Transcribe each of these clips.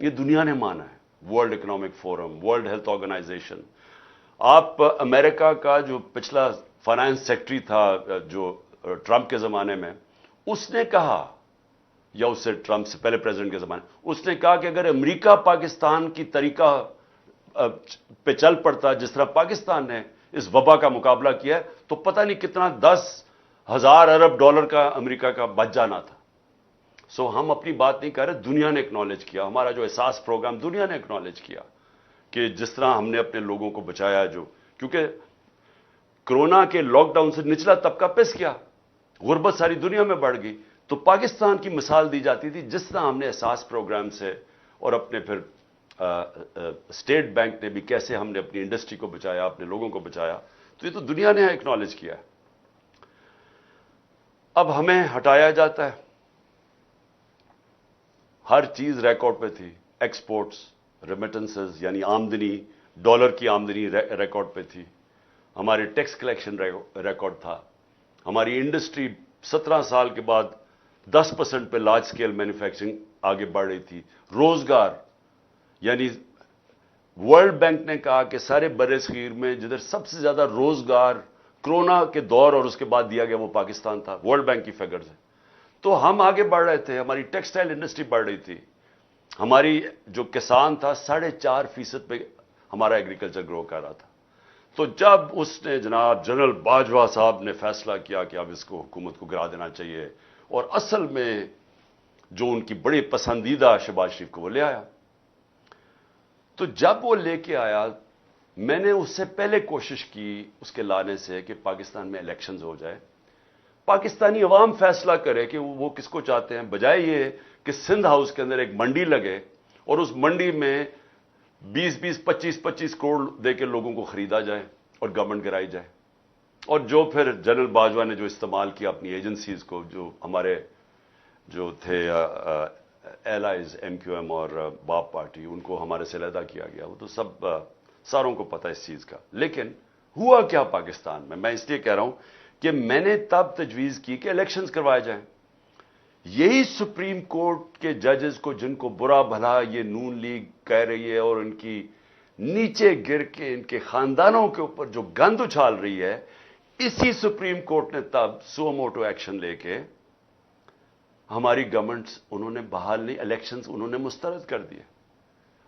یہ دنیا نے مانا ہے. World economic forum, world health organisation. آپ امریکہ کا جو پچھلا فائنانس سیکٹری تھا جو ٹرمپ کے زمانے میں, اس نے کہا, یا اس سے ٹرمپ سے پہلے پریزیڈنٹ کے زمانے, اس نے کہا کہ اگر امریکہ پاکستان کی طریقہ پہ چل پڑتا جس طرح پاکستان نے اس وبا کا مقابلہ کیا ہے, تو پتہ نہیں کتنا 10,000 ارب ڈالر کا امریکہ کا بچ جانا تھا. سو ہم اپنی بات نہیں کر رہے, دنیا نے اکنالج کیا, ہمارا جو احساس پروگرام دنیا نے اکنالج کیا کہ جس طرح ہم نے اپنے لوگوں کو بچایا, جو کیونکہ کرونا کے لاک ڈاؤن سے نچلا طبقہ پس گیا, غربت ساری دنیا میں بڑھ گئی, تو پاکستان کی مثال دی جاتی تھی جس طرح ہم نے احساس پروگرام سے, اور اپنے پھر اسٹیٹ بینک نے بھی کیسے ہم نے اپنی انڈسٹری کو بچایا, اپنے لوگوں کو بچایا. تو یہ تو دنیا نے اکنالج کیا ہے. اب ہمیں ہٹایا جاتا ہے. ہر چیز ریکارڈ پہ تھی, ایکسپورٹس, ریمیٹنسز یعنی آمدنی, ڈالر کی آمدنی ریکارڈ پہ تھی, ہمارے ٹیکس کلیکشن ریکارڈ تھا, ہماری انڈسٹری 17 سال کے بعد 10% پہ لارج سکیل مینوفیکچرنگ آگے بڑھ رہی تھی. روزگار, یعنی ورلڈ بینک نے کہا کہ سارے بر صغیر میں جدھر سب سے زیادہ روزگار کرونا کے دور اور اس کے بعد دیا گیا وہ پاکستان تھا, ورلڈ بینک کی فگرز ہے. تو ہم آگے بڑھ رہے تھے, ہماری ٹیکسٹائل انڈسٹری بڑھ رہی تھی, ہماری جو کسان تھا 4.5% پہ ہمارا ایگریکلچر گرو کر رہا تھا. تو جب اس نے جناب جنرل باجوہ صاحب نے فیصلہ کیا کہ اب اس کو حکومت کو گرا دینا چاہیے, اور اصل میں جو ان کی بڑی پسندیدہ شہباز شریف کو وہ لے آیا. تو جب وہ لے کے آیا, میں نے اس سے پہلے کوشش کی اس کے لانے سے کہ پاکستان میں الیکشنز ہو جائے, پاکستانی عوام فیصلہ کرے کہ وہ کس کو چاہتے ہیں, بجائے یہ کہ سندھ ہاؤس کے اندر ایک منڈی لگے اور اس منڈی میں 20-20, 25-25 کروڑ دے کے لوگوں کو خریدا جائے اور گورنمنٹ گرائی جائے. اور جو پھر جنرل باجوہ نے جو استعمال کیا اپنی ایجنسیز کو, جو ہمارے جو تھے ایلائز ایم کیو ایم اور باپ پارٹی, ان کو ہمارے سے علیحدہ کیا گیا. وہ تو سب ساروں کو پتہ اس چیز کا. لیکن ہوا کیا پاکستان میں اس لیے کہہ رہا ہوں کہ میں نے تب تجویز کی کہ الیکشنز کروائے جائیں. یہی سپریم کورٹ کے ججز کو, جن کو برا بھلا یہ نون لیگ کہہ رہی ہے اور ان کی نیچے گر کے ان کے خاندانوں کے اوپر جو گند اچھال رہی ہے, اسی سپریم کورٹ نے تب سو موٹو ایکشن لے کے ہماری گورنمنٹس انہوں نے بحال نہیں, الیکشنز انہوں نے مسترد کر دیے,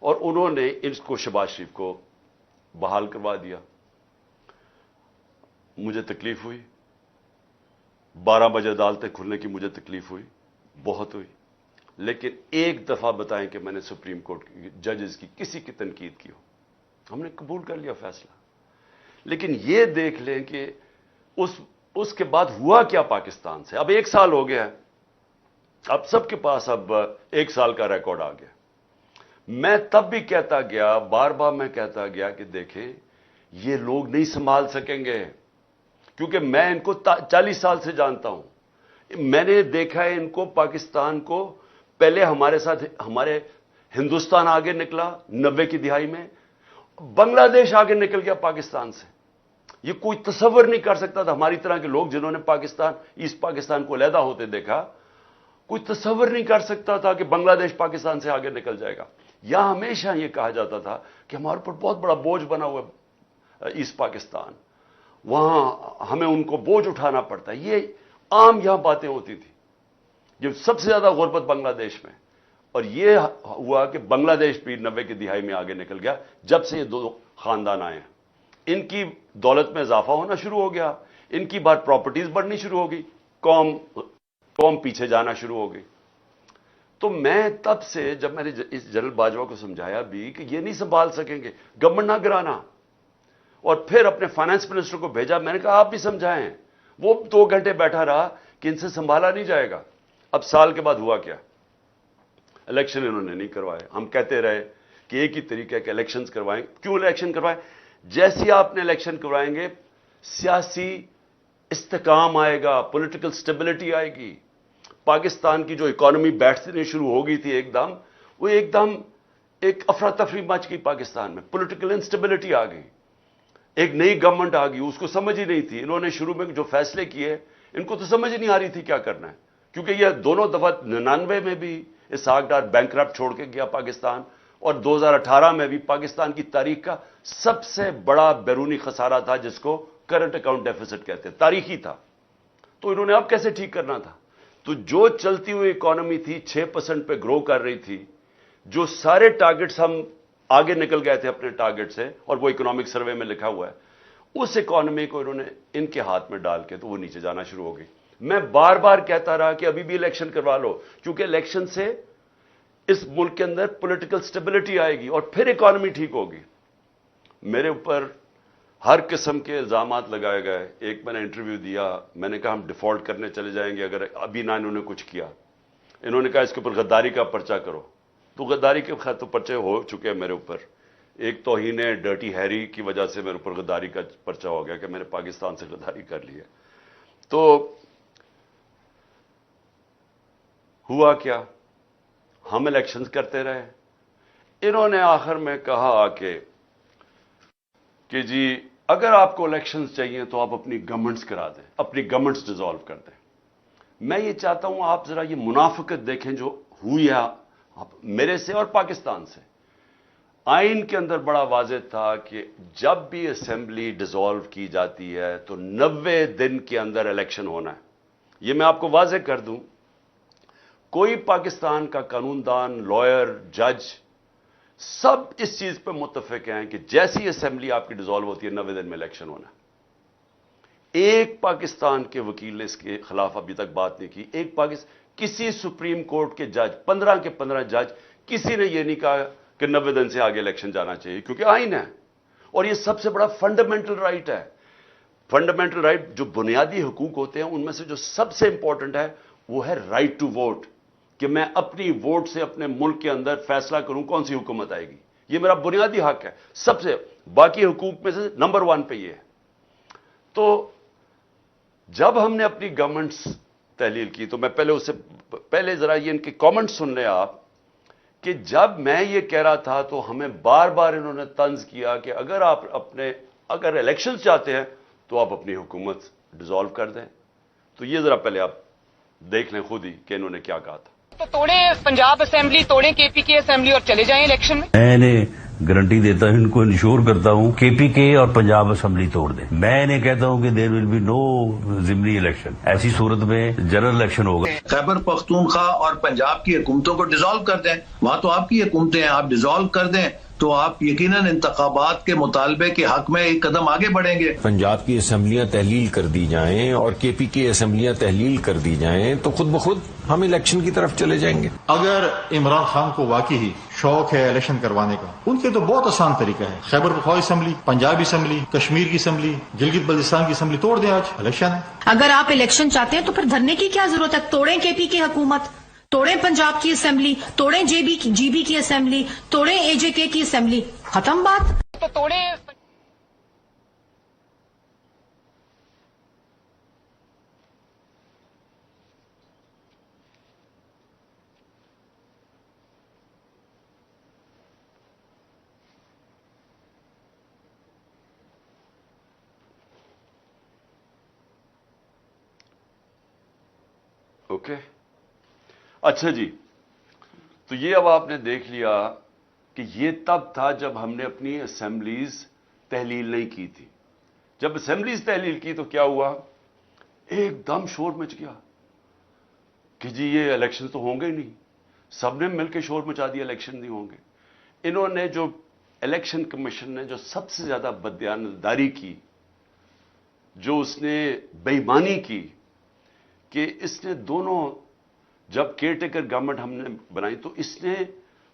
اور انہوں نے اس کو شہباز شریف کو بحال کروا دیا. مجھے تکلیف ہوئی, 12 بجے عدالتیں کھلنے کی مجھے تکلیف ہوئی, بہت ہوئی. لیکن ایک دفعہ بتائیں کہ میں نے سپریم کورٹ کی ججز کی کسی کی تنقید کی ہو, ہم نے قبول کر لیا فیصلہ. لیکن یہ دیکھ لیں کہ اس کے بعد ہوا کیا پاکستان سے. اب 1 سال ہو گیا ہے, اب سب کے پاس اب 1 سال کا ریکارڈ آ گیا. میں تب بھی کہتا گیا, بار بار میں کہتا گیا کہ دیکھیں یہ لوگ نہیں سنبھال سکیں گے, کیونکہ میں ان کو 40 سال سے جانتا ہوں. میں نے دیکھا ہے ان کو, پاکستان کو, پہلے ہمارے ساتھ ہمارے ہندوستان آگے نکلا 90 کی دہائی میں, بنگلہ دیش آگے نکل گیا پاکستان سے. یہ کوئی تصور نہیں کر سکتا تھا, ہماری طرح کے لوگ جنہوں نے پاکستان, ایسٹ پاکستان کو علیحدہ ہوتے دیکھا, کوئی تصور نہیں کر سکتا تھا کہ بنگلہ دیش پاکستان سے آگے نکل جائے گا. یہاں ہمیشہ یہ کہا جاتا تھا کہ ہمارے اوپر بہت بڑا بوجھ بنا ہوا ہے ایسٹ پاکستان, وہاں ہمیں ان کو بوجھ اٹھانا پڑتا ہے. یہ عام یہاں باتیں ہوتی تھی. یہ سب سے زیادہ غربت بنگلہ دیش میں, اور یہ ہوا کہ بنگلہ دیش بھی 90 کی دہائی میں آگے نکل گیا جب سے یہ 2 خاندان آئے ہیں. ان کی دولت میں اضافہ ہونا شروع ہو گیا, ان کی بار پراپرٹیز بڑھنی شروع ہو گئی, قوم پیچھے جانا شروع ہو گئی. تو میں تب سے, جب میں نے اس جنرل باجوہ کو سمجھایا بھی کہ یہ نہیں سنبھال سکیں گے, گورنمنٹ نہ گرانا, اور پھر اپنے فائنانس منسٹر کو بھیجا, میں نے کہا آپ بھی سمجھائیں. وہ 2 گھنٹے بیٹھا رہا کہ ان سے سنبھالا نہیں جائے گا. اب سال کے بعد ہوا کیا, الیکشن انہوں نے نہیں کروائے. ہم کہتے رہے کہ ایک ہی طریقہ ہے کہ الیکشنز کروائیں. کیوں الیکشن کروائیں؟ جیسے آپ نے الیکشن کروائیں گے سیاسی استحکام آئے گا, پولیٹیکل سٹیبلٹی آئے گی. پاکستان کی جو اکانومی بیٹھنے شروع ہو گئی تھی ایک دم, وہ ایک دم ایک افراتفری مچ گئی پاکستان میں, پولیٹیکل انسٹیبلٹی آ گئی. ایک نئی گورنمنٹ آ گئی, اس کو سمجھ ہی نہیں تھی. انہوں نے شروع میں جو فیصلے کیے ان کو تو سمجھ نہیں آ رہی تھی کیا کرنا ہے, کیونکہ یہ دونوں دفعہ 99 میں بھی اسحاق ڈار بینکرپٹ چھوڑ کے گیا پاکستان, اور 2018 میں بھی پاکستان کی تاریخ کا سب سے بڑا بیرونی خسارہ تھا جس کو کرنٹ اکاؤنٹ ڈیفیسٹ کہتے ہیں, تاریخی تھا. تو انہوں نے اب کیسے ٹھیک کرنا تھا؟ تو جو چلتی ہوئی اکانومی تھی 6% پہ گرو کر رہی تھی, جو سارے ٹارگٹس ہم آگے نکل گئے تھے اپنے ٹارگٹ سے, اور وہ اکنامک سروے میں لکھا ہوا ہے, اس اکانومی کو انہوں نے ان کے ہاتھ میں ڈال کے تو وہ نیچے جانا شروع ہو گئی. میں بار بار کہتا رہا کہ ابھی بھی الیکشن کروا لو, کیونکہ الیکشن سے اس ملک کے اندر پولیٹیکل سٹیبلٹی آئے گی اور پھر اکانومی ٹھیک ہوگی. میرے اوپر ہر قسم کے الزامات لگائے گئے. ایک میں نے انٹرویو دیا, میں نے کہا ہم ڈیفالٹ کرنے چلے جائیں گے اگر ابھی نہ انہوں نے کچھ کیا. انہوں نے کہا اس کے اوپر غداری کا پرچہ کرو. تو غداری کے خیر تو پرچے ہو چکے ہیں میرے اوپر. ایک توہین ڈرٹی ہیری کی وجہ سے میرے اوپر غداری کا پرچہ ہو گیا کہ میں نے پاکستان سے غداری کر لی ہے. تو ہوا کیا, ہم الیکشنز کرتے رہے. انہوں نے آخر میں کہا کہ جی اگر آپ کو الیکشنز چاہیے تو آپ اپنی گورنمنٹس کرا دیں, اپنی گورنمنٹس ڈیزالو کر دیں. میں یہ چاہتا ہوں آپ ذرا یہ منافقت دیکھیں جو ہوئی ہے میرے سے اور پاکستان سے. آئین کے اندر بڑا واضح تھا کہ جب بھی اسمبلی ڈیزالو کی جاتی ہے تو 90 دن کے اندر الیکشن ہونا ہے. یہ میں آپ کو واضح کر دوں, کوئی پاکستان کا قانون دان, لائر, جج سب اس چیز پہ متفق ہیں کہ جیسی اسمبلی آپ کی ڈیزالو ہوتی ہے 90 دن میں الیکشن ہونا ہے. ایک پاکستان کے وکیل نے اس کے خلاف ابھی تک بات نہیں کی. ایک کسی سپریم کورٹ کے جج 15 کے 15 جج کسی نے یہ نہیں کہا کہ 90 دن سے آگے الیکشن جانا چاہیے, کیونکہ آئین ہے اور یہ سب سے بڑا فنڈامنٹل رائٹ ہے. فنڈامنٹل رائٹ جو بنیادی حقوق ہوتے ہیں ان میں سے جو سب سے امپورٹنٹ ہے وہ ہے رائٹ ٹو ووٹ, کہ میں اپنی ووٹ سے اپنے ملک کے اندر فیصلہ کروں کون سی حکومت آئے گی. یہ میرا بنیادی حق ہے, سب سے باقی حقوق میں سے نمبر 1 پہ یہ ہے. تو جب ہم نے اپنی گورنمنٹس تحلیل کی تو میں پہلے ذرا یہ ان کے کامنٹ سن لیں آپ, کہ جب میں یہ کہہ رہا تھا تو ہمیں بار بار انہوں نے طنز کیا کہ اگر الیکشن چاہتے ہیں تو آپ اپنی حکومت ڈیزالو کر دیں. تو یہ ذرا پہلے آپ دیکھ لیں خود ہی کہ انہوں نے کیا کہا تھا. تو توڑیں پنجاب اسمبلی, توڑیں کے پی کے اسمبلی اور چلے جائیں الیکشن میں. میں انہیں گارنٹی دیتا ہوں, ان کو انشور کرتا ہوں کے پی کے اور پنجاب اسمبلی توڑ دیں. میں انہیں کہتا ہوں کہ دیر ول بی نو ضمنی الیکشن. ایسی صورت میں جنرل الیکشن ہوگا. خیبر پختونخوا اور پنجاب کی حکومتوں کو ڈیزالو کر دیں, وہاں تو آپ کی حکومتیں ہیں, آپ ڈیزالو کر دیں تو آپ یقیناً انتخابات کے مطالبے کے حق میں ایک قدم آگے بڑھیں گے. پنجاب کی اسمبلیاں تحلیل کر دی جائیں اور کے پی کی اسمبلیاں تحلیل کر دی جائیں تو خود بخود ہم الیکشن کی طرف چلے جائیں گے. اگر عمران خان کو واقعی شوق ہے الیکشن کروانے کا, ان کے تو بہت آسان طریقہ ہے. خیبر پختونخوا اسمبلی, پنجاب اسمبلی, کشمیر کی اسمبلی, گلگت بلتستان کی اسمبلی توڑ دیں, آج الیکشن ہے. اگر آپ الیکشن چاہتے ہیں تو پھر دھرنے کی کیا ضرورت ہے؟ توڑیں کے پی کی حکومت, توڑیں پنجاب کی اسمبلی, توڑیں جی بی کی اسمبلی, توڑیں اے جے کے کی اسمبلی, ختم بات. تو توڑیں. اوکے, اچھا جی. تو یہ اب آپ نے دیکھ لیا کہ یہ تب تھا جب ہم نے اپنی اسمبلیز تحلیل نہیں کی تھی. جب اسمبلیز تحلیل کی تو کیا ہوا, ایک دم شور مچ گیا کہ جی یہ الیکشن تو ہوں گے ہی نہیں. سب نے مل کے شور مچا دیا الیکشن نہیں ہوں گے. انہوں نے جو الیکشن کمیشن نے جو سب سے زیادہ بددیانتداری کی, جو اس نے بے ایمانی کی, کہ اس نے دونوں جب کیئر ٹیکر گورنمنٹ ہم نے بنائی تو اس نے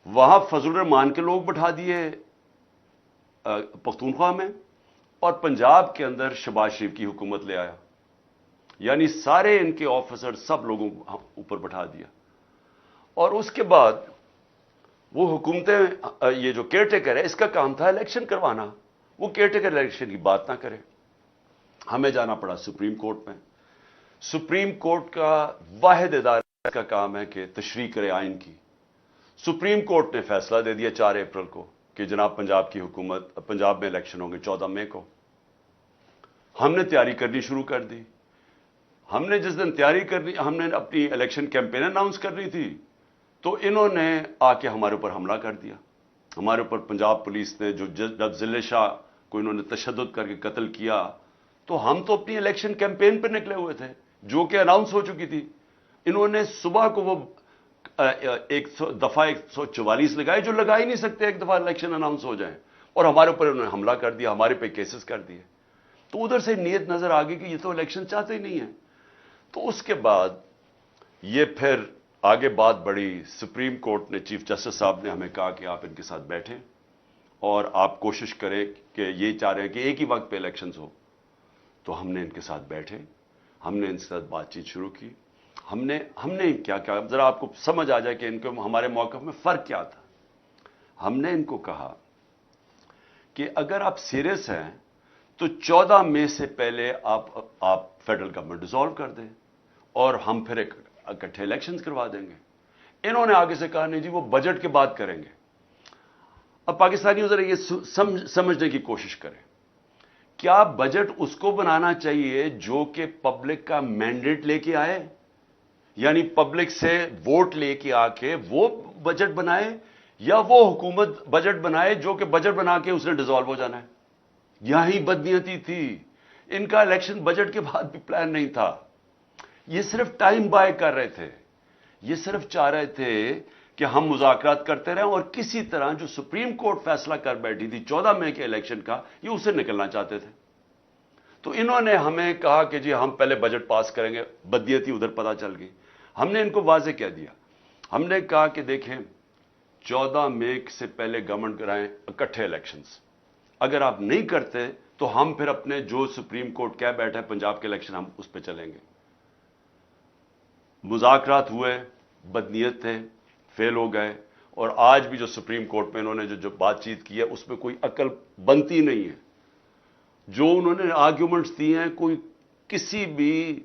وہاں فضل الرحمان کے لوگ بٹھا دیے پختونخوا میں, اور پنجاب کے اندر شہباز شریف کی حکومت لے آیا. یعنی سارے ان کے آفیسر سب لوگوں کو اوپر بٹھا دیا. اور اس کے بعد وہ حکومتیں, یہ جو کیئر ٹیکر ہے اس کا کام تھا الیکشن کروانا, وہ کیئر ٹیکر الیکشن کی بات نہ کرے. ہمیں جانا پڑا سپریم کورٹ میں. سپریم کورٹ کا واحد ادارہ کا کام ہے کہ تشریح کرے آئین کی. سپریم کورٹ نے فیصلہ دے دیا 4 اپریل کو کہ جناب پنجاب کی حکومت, پنجاب میں الیکشن ہوں گے 14 مئی کو. ہم نے تیاری کرنی شروع کر دی. ہم نے جس دن تیاری کرنی, ہم نے اپنی الیکشن کیمپین اناؤنس کرنی تھی, تو انہوں نے آ کے ہمارے اوپر حملہ کر دیا. ہمارے اوپر پنجاب پولیس نے جب ضلع شاہ کو انہوں نے تشدد کر کے قتل کیا, تو ہم تو اپنی الیکشن کیمپین پہ نکلے ہوئے تھے جو کہ اناؤنس ہو چکی تھی. انہوں نے صبح کو وہ دفعہ 144 لگائے جو لگا ہی نہیں سکتے ایک دفعہ الیکشن اناؤنس ہو جائیں, اور ہمارے اوپر انہوں نے حملہ کر دیا, ہمارے پہ کیسز کر دیے. تو ادھر سے نیت نظر آ گئی کہ یہ تو الیکشن چاہتے ہی نہیں ہیں. تو اس کے بعد یہ پھر آگے بات بڑھی. سپریم کورٹ نے, چیف جسٹس صاحب نے ہمیں کہا کہ آپ ان کے ساتھ بیٹھیں اور آپ کوشش کریں کہ یہ چاہ رہے ہیں کہ ایک ہی وقت پہ الیکشنز ہو. تو ہم نے ان کے ساتھ بیٹھے, ہم نے ان کے ساتھ بات چیت شروع کی. ہم نے کیا کیا ذرا آپ کو سمجھ آ جائے کہ ان کے ہمارے موقف میں فرق کیا تھا. ہم نے ان کو کہا کہ اگر آپ سیریس ہیں تو 14 مئی سے پہلے آپ فیڈرل گورنمنٹ ڈیزالو کر دیں اور ہم پھر اکٹھے الیکشنز کروا دیں گے. انہوں نے آگے سے کہا نہیں جی وہ بجٹ کے بعد کریں گے. اب پاکستانیوں ذرا یہ سمجھنے کی کوشش کریں, کیا بجٹ اس کو بنانا چاہیے جو کہ پبلک کا مینڈیٹ لے کے آئے, یعنی پبلک سے ووٹ لے کے آ کے وہ بجٹ بنائے, یا وہ حکومت بجٹ بنائے جو کہ بجٹ بنا کے اس نے ڈیزالو ہو جانا ہے؟ یہی بدنیتی تھی. ان کا الیکشن بجٹ کے بعد بھی پلان نہیں تھا. یہ صرف ٹائم بائی کر رہے تھے. یہ صرف چاہ رہے تھے کہ ہم مذاکرات کرتے رہیں اور کسی طرح جو سپریم کورٹ فیصلہ کر بیٹھی تھی 14 مئی کے الیکشن کا, یہ اسے نکلنا چاہتے تھے. تو انہوں نے ہمیں کہا کہ جی ہم پہلے بجٹ پاس کریں گے. بدیتی ادھر پتہ چل گئی. ہم نے ان کو واضح کہہ دیا, ہم نے کہا کہ دیکھیں 14 مئی سے پہلے گورنمنٹ کرائیں اکٹھے الیکشنز. اگر آپ نہیں کرتے تو ہم پھر اپنے جو سپریم کورٹ کہہ بیٹھے پنجاب کے الیکشن ہم اس پہ چلیں گے. مذاکرات ہوئے, بدنیت تھے, فیل ہو گئے, اور آج بھی جو سپریم کورٹ میں انہوں نے جو بات چیت کی ہے اس میں کوئی عقل بنتی نہیں ہے. جو انہوں نے آرگیومنٹس دیے ہیں, کوئی کسی بھی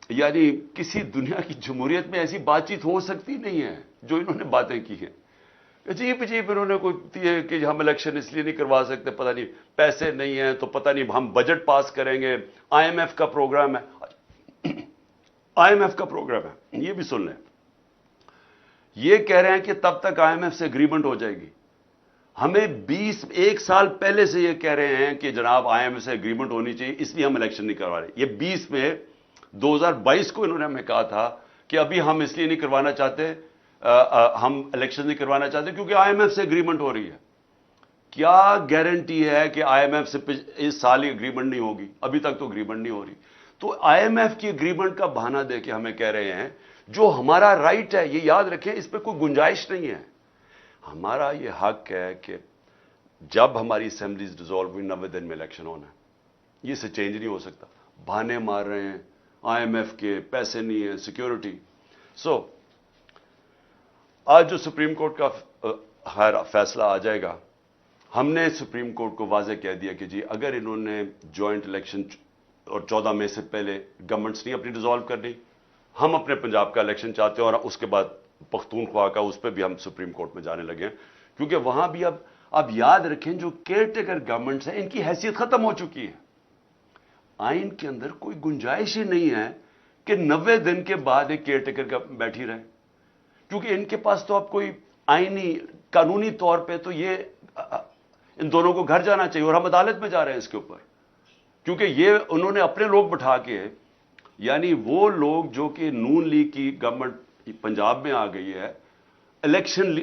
یعنی کسی دنیا کی جمہوریت میں ایسی بات چیت ہو سکتی نہیں ہے جو انہوں نے باتیں کی ہیں. عجیب انہوں نے کوئی دی کہ ہم الیکشن اس لیے نہیں کروا سکتے, پتہ نہیں پیسے نہیں ہیں تو پتہ نہیں ہم بجٹ پاس کریں گے. آئی ایم ایف کا پروگرام ہے, آئی ایم ایف کا پروگرام ہے, یہ بھی سن لیں. یہ کہہ رہے ہیں کہ تب تک آئی ایم ایف سے اگریمنٹ ہو جائے گی. ہمیں 1 سال پہلے سے یہ کہہ رہے ہیں کہ جناب آئی ایم ایف سے اگریمنٹ ہونی چاہیے, اس لیے ہم الیکشن نہیں کروا رہے. یہ 20 میں 2022 کو انہوں نے ہمیں کہا تھا کہ ابھی ہم اس لیے نہیں کروانا چاہتے, ہم الیکشن نہیں کروانا چاہتے کیونکہ آئی ایم ایف سے اگریمنٹ ہو رہی ہے. کیا گارنٹی ہے کہ آئی ایم ایف سے اس سال ہی اگریمنٹ نہیں ہوگی؟ ابھی تک تو اگریمنٹ نہیں ہو رہی. تو آئی ایم ایف کی اگریمنٹ کا بہانہ دے کے ہمیں کہہ رہے ہیں جو ہمارا رائٹ ہے, یہ یاد رکھیں, اس پہ کوئی گنجائش نہیں ہے. ہمارا یہ حق ہے کہ جب ہماری اسمبلیز ڈیزالو ہوئی 90 دن میں الیکشن ہونا ہے. یہ سے چینج نہیں ہو سکتا. بہانے مار رہے ہیں آئی ایم ایف کے, پیسے نہیں ہیں, سیکیورٹی. سو آج جو سپریم کورٹ کا ہر فیصلہ آ جائے گا, ہم نے سپریم کورٹ کو واضح کہہ دیا کہ جی اگر انہوں نے جوائنٹ الیکشن اور 14 مئی سے پہلے گورنمنٹس نہیں اپنی ڈیزالو کرنی, ہم اپنے پنجاب کا الیکشن چاہتے ہیں, اور اس کے بعد پختونخوا کا, اس پہ بھی ہم سپریم کورٹ میں جانے لگے ہیں. کیونکہ وہاں بھی اب یاد رکھیں جو کیئر ٹیکر گورنمنٹس ہیں ان کی حیثیت ختم ہو چکی ہے. آئین کے اندر کوئی گنجائش ہی نہیں ہے کہ 90 دن کے بعد ایک کیئر ٹیکر بیٹھی رہے, کیونکہ ان کے پاس تو اب کوئی آئینی قانونی طور پہ تو یہ ان دونوں کو گھر جانا چاہیے, اور ہم عدالت میں جا رہے ہیں اس کے اوپر. کیونکہ یہ انہوں نے اپنے لوگ بٹھا کے, یعنی وہ لوگ جو کہ نون لیگ کی گورنمنٹ پنجاب میں آ گئی ہے, الیکشن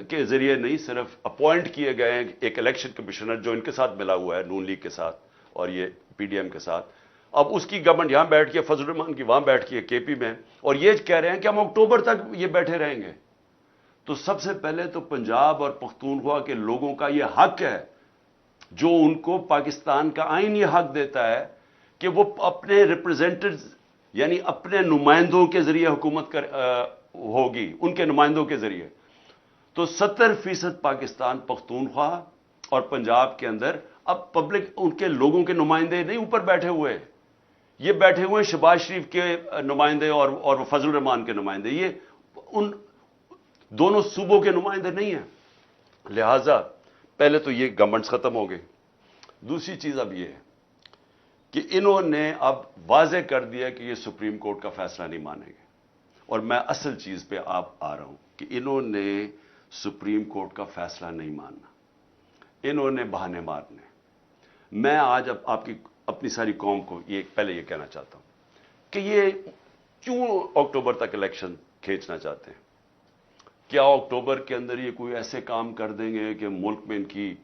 کے ذریعے نہیں, صرف اپوائنٹ کیے گئے ہیں ایک الیکشن کمشنر جو ان کے ساتھ ملا ہوا ہے نون لیگ کے ساتھ اور یہ پی ڈی ایم کے ساتھ. اب اس کی گورنمنٹ یہاں بیٹھ کے, فضل الرحمان کی وہاں بیٹھ کے کے پی میں, اور یہ کہہ رہے ہیں کہ ہم اکتوبر تک یہ بیٹھے رہیں گے. تو سب سے پہلے تو پنجاب اور پختونخوا کے لوگوں کا یہ حق ہے جو ان کو پاکستان کا آئین یہ حق دیتا ہے کہ وہ اپنے ریپرزینٹیوز یعنی اپنے نمائندوں کے ذریعے حکومت ہوگی, ان کے نمائندوں کے ذریعے. تو 70% پاکستان پختونخوا اور پنجاب کے اندر اب پبلک ان کے لوگوں کے نمائندے نہیں اوپر بیٹھے ہوئے, یہ بیٹھے ہوئے شہباز شریف کے نمائندے اور فضل الرحمان کے نمائندے, یہ ان دونوں صوبوں کے نمائندے نہیں ہیں. لہذا پہلے تو یہ گورنمنٹس ختم ہو گئی. دوسری چیز اب یہ ہے کہ انہوں نے اب واضح کر دیا کہ یہ سپریم کورٹ کا فیصلہ نہیں مانیں گے, اور میں اصل چیز پہ آپ آ رہا ہوں. کہ انہوں نے سپریم کورٹ کا فیصلہ نہیں ماننا, انہوں نے بہانے مارنے. میں آج اب آپ کی اپنی ساری قوم کو پہلے یہ کہنا چاہتا ہوں کہ یہ کیوں اکتوبر تک الیکشن کھینچنا چاہتے ہیں؟ کیا اکتوبر کے اندر یہ کوئی ایسے کام کر دیں گے کہ ملک میں ان کی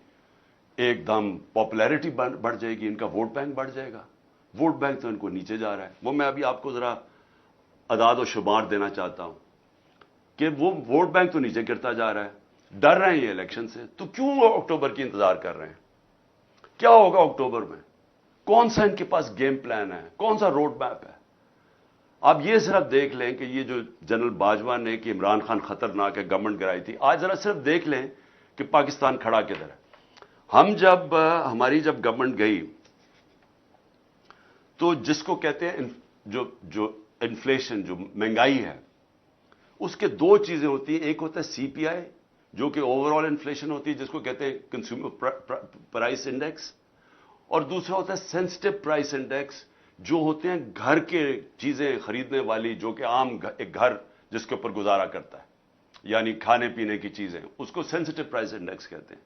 ایک دم پاپولیرٹی بڑھ جائے گی, ان کا ووٹ بینک بڑھ جائے گا؟ ووٹ بینک تو ان کو نیچے جا رہا ہے. وہ میں ابھی آپ کو ذرا اعداد و شمار دینا چاہتا ہوں کہ وہ ووٹ بینک تو نیچے گرتا جا رہا ہے. ڈر رہے ہیں یہ الیکشن سے, تو کیوں وہ اکتوبر کی انتظار کر رہے ہیں؟ کیا ہوگا اکتوبر میں؟ کون سا ان کے پاس گیم پلان ہے, کون سا روڈ میپ ہے؟ آپ یہ صرف دیکھ لیں کہ یہ جو جنرل باجوہ نے کہ عمران خان خطرناک ہے, گورنمنٹ گرائی تھی, آج ذرا صرف دیکھ لیں کہ پاکستان کھڑا کدھر ہے. ہماری جب گورنمنٹ گئی تو جس کو کہتے ہیں جو انفلیشن, جو مہنگائی ہے, اس کے دو چیزیں ہوتی ہیں. ایک ہوتا ہے سی پی آئی جو کہ اوور آل انفلیشن ہوتی ہے, جس کو کہتے ہیں کنزیومر پرائس انڈیکس, اور دوسرا ہوتا ہے سینسٹیو پرائس انڈیکس جو ہوتے ہیں گھر کے چیزیں خریدنے والی, جو کہ عام ایک گھر جس کے اوپر گزارا کرتا ہے, یعنی کھانے پینے کی چیزیں, اس کو سینسٹیو پرائس انڈیکس کہتے ہیں.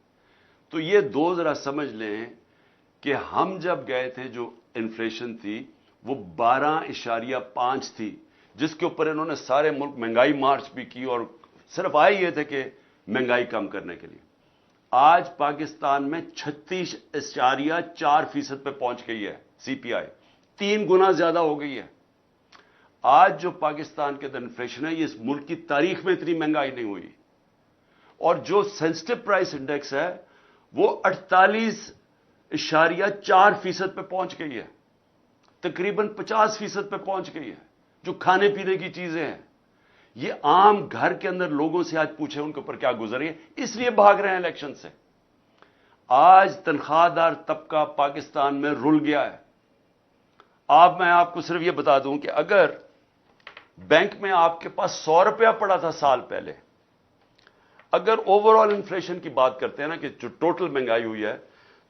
تو یہ دو ذرا سمجھ لیں کہ ہم جب گئے تھے جو انفلیشن تھی وہ 12.5 تھی, جس کے اوپر انہوں نے سارے ملک مہنگائی مارچ بھی کی اور صرف آئے یہ تھے کہ مہنگائی کم کرنے کے لیے. آج پاکستان میں 36.4% پہ پہنچ گئی ہے سی پی آئی, 3 گنا زیادہ ہو گئی ہے. آج جو پاکستان کے اندر انفلیشن ہے, یہ اس ملک کی تاریخ میں اتنی مہنگائی نہیں ہوئی. اور جو سینسٹیو پرائس انڈیکس ہے وہ 48.4% پہ پہنچ گئی ہے, تقریباً 50% پہ پہنچ گئی ہے. جو کھانے پینے کی چیزیں ہیں, یہ عام گھر کے اندر لوگوں سے آج پوچھیں ان کے اوپر کیا گزری ہے, اس لیے بھاگ رہے ہیں الیکشن سے. آج تنخواہ دار طبقہ پاکستان میں رل گیا ہے. میں آپ کو صرف یہ بتا دوں کہ اگر بینک میں آپ کے پاس 100 روپیہ پڑا تھا سال پہلے, اگر اوور آل انفلیشن کی بات کرتے ہیں نا کہ جو ٹوٹل مہنگائی ہوئی ہے,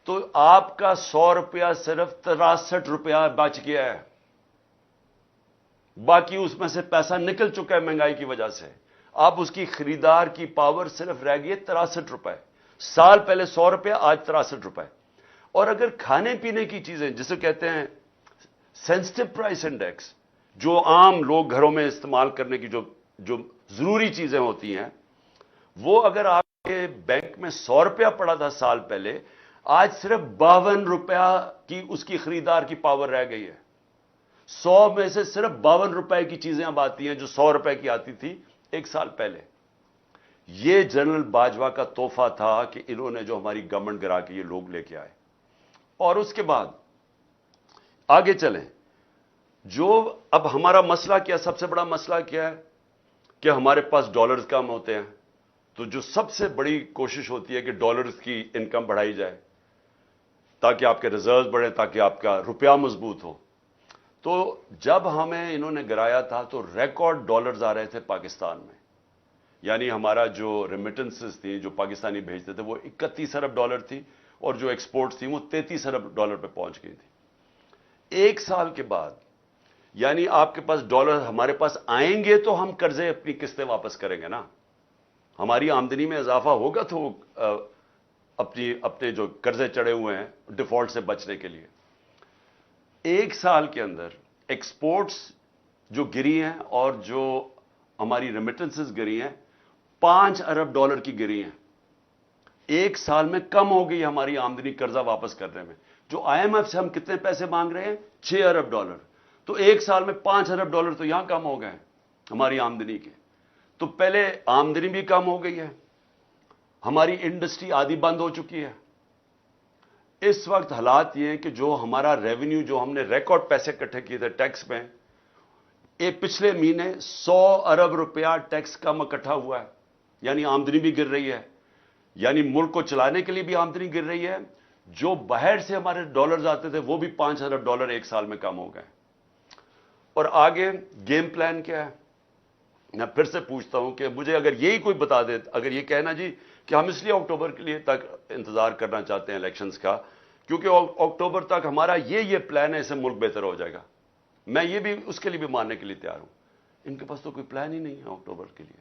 تو آپ کا 100 روپیہ صرف 63 روپیہ بچ گیا ہے. باقی اس میں سے پیسہ نکل چکا ہے مہنگائی کی وجہ سے. آپ اس کی خریدار کی پاور صرف رہ گئی 63 روپے. سال پہلے 100 روپیہ, آج 63 روپے. اور اگر کھانے پینے کی چیزیں جسے کہتے ہیں سینسٹیو پرائس انڈیکس, جو عام لوگ گھروں میں استعمال کرنے کی جو ضروری چیزیں ہوتی ہیں, وہ اگر آپ کے بینک میں 100 روپیہ پڑا تھا سال پہلے, آج صرف 52 روپیہ کی اس کی خریدار کی پاور رہ گئی ہے. 100 میں سے صرف 52 روپے کی چیزیں اب آتی ہیں جو 100 روپے کی آتی تھی ایک سال پہلے. یہ جنرل باجوہ کا تحفہ تھا کہ انہوں نے جو ہماری گورنمنٹ گرا کے یہ لوگ لے کے آئے. اور اس کے بعد آگے چلیں, جو اب ہمارا مسئلہ کیا, سب سے بڑا مسئلہ کیا ہے کہ ہمارے پاس ڈالرز کم ہوتے ہیں. تو جو سب سے بڑی کوشش ہوتی ہے کہ ڈالرز کی انکم بڑھائی جائے تاکہ آپ کے ریزروز بڑھیں, تاکہ آپ کا روپیہ مضبوط ہو. تو جب ہمیں انہوں نے گرایا تھا تو ریکارڈ ڈالرز آ رہے تھے پاکستان میں, یعنی ہمارا جو ریمیٹنسز تھی جو پاکستانی بھیجتے تھے وہ 31 ارب ڈالر تھی, اور جو ایکسپورٹس تھیں وہ 33 ارب ڈالر پہ پہنچ گئی تھی. ایک سال کے بعد, یعنی آپ کے پاس ڈالر ہمارے پاس آئیں گے تو ہم قرضے اپنی قسطیں واپس کریں گے نا, ہماری آمدنی میں اضافہ ہوگا تو اپنے جو قرضے چڑھے ہوئے ہیں ڈیفالٹ سے بچنے کے لیے. ایک سال کے اندر ایکسپورٹس جو گری ہیں اور جو ہماری ریمیٹنسز گری ہیں 5 ارب ڈالر کی گری ہیں. ایک سال میں کم ہو گئی ہماری آمدنی قرضہ واپس کرنے میں. جو آئی ایم ایف سے ہم کتنے پیسے مانگ رہے ہیں, 6 ارب ڈالر. تو ایک سال میں 5 ارب ڈالر تو یہاں کم ہو گئے ہماری آمدنی کے. تو پہلے آمدنی بھی کم ہو گئی ہے, ہماری انڈسٹری آدھی بند ہو چکی ہے. اس وقت حالات یہ ہیں کہ جو ہمارا ریونیو, جو ہم نے ریکارڈ پیسے اکٹھے کیے تھے ٹیکس میں, پچھلے مہینے 100 ارب روپیہ ٹیکس کم اکٹھا ہوا ہے, یعنی آمدنی بھی گر رہی ہے, یعنی ملک کو چلانے کے لیے بھی آمدنی گر رہی ہے. جو باہر سے ہمارے ڈالرز آتے تھے وہ بھی 5 ارب ڈالر ایک سال میں کم ہو گئے. اور آگے گیم پلان کیا ہے؟ میں پھر سے پوچھتا ہوں کہ مجھے اگر یہی کوئی بتا دے, اگر یہ کہنا جی کہ ہم اس لیے اکتوبر کے لیے تک انتظار کرنا چاہتے ہیں الیکشنز کا کیونکہ اکتوبر تک ہمارا یہ پلان ہے, اس سے ملک بہتر ہو جائے گا, میں یہ بھی اس کے لیے بھی ماننے کے لیے تیار ہوں. ان کے پاس تو کوئی پلان ہی نہیں ہے اکتوبر کے لیے.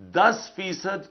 10%